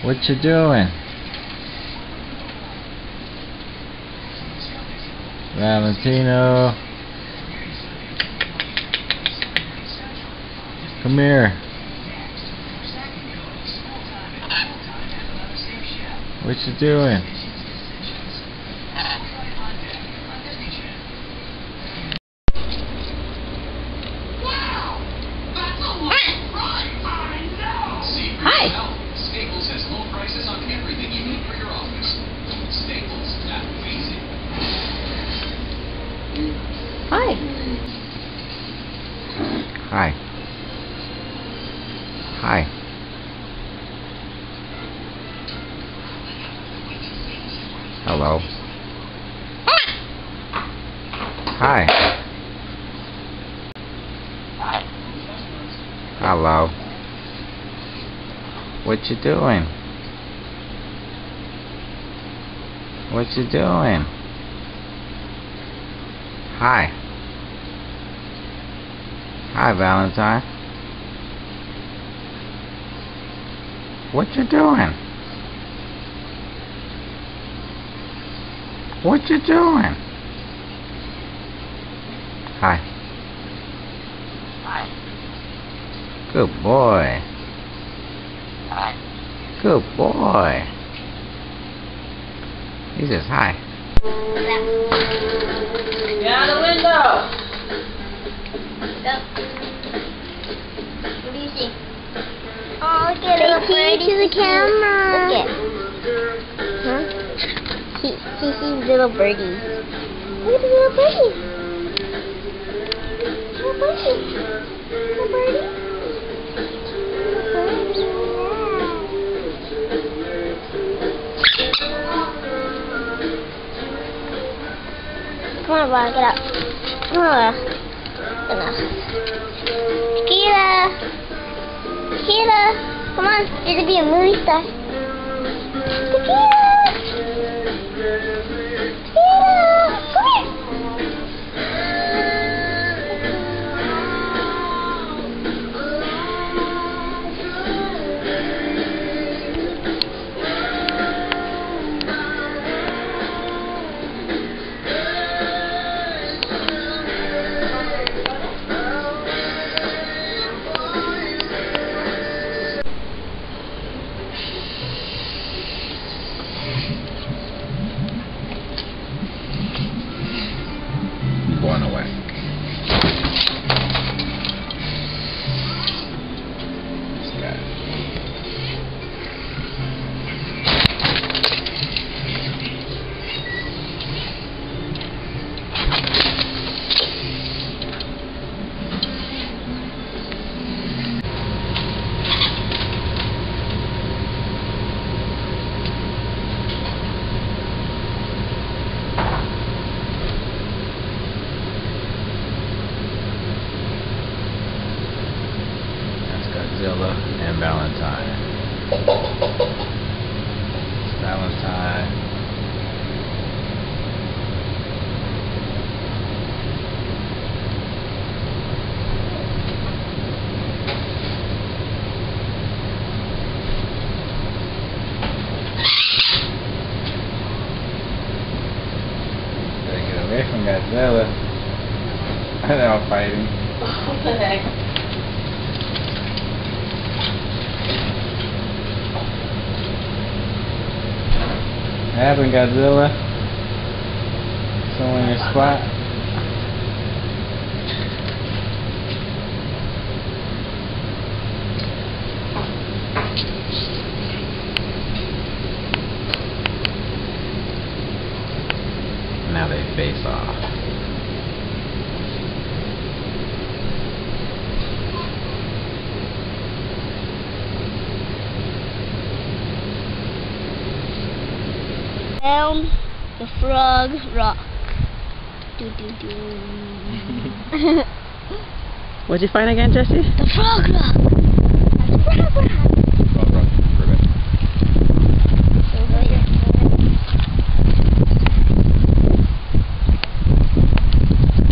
What you doing? Valentino. Come here. What you doing? Hi. Staples has low prices on everything you need for your office. Staples, not easy. Hi. Hi. Hi. Hello. Hi. Hello. What you doing? What you doing? Hi. Hi, Valentine. What you doing? What you doing? Hi. Hi. Good boy. Good boy. He says hi. Get out the window. Go. What do you see? Oh, look at it. Say cheese to the camera. Look at. Huh? He sees little birdies. Look at the little birdies. Little birdies. Little birdies. Come on, Bob, get up. Come on, enough. Tequila! Tequila! Come on, you're gonna be a movie star. Tequila! Tequila! Come here! Going away. Godzilla and Valentine. Valentine. Gotta get away from Godzilla. They're all fighting. What the heck? What happened, Godzilla? Someone in your spot? Now they face off. Down the frog rock. Do do do. What'd you find again, Jesse? The frog rock. The frog rock.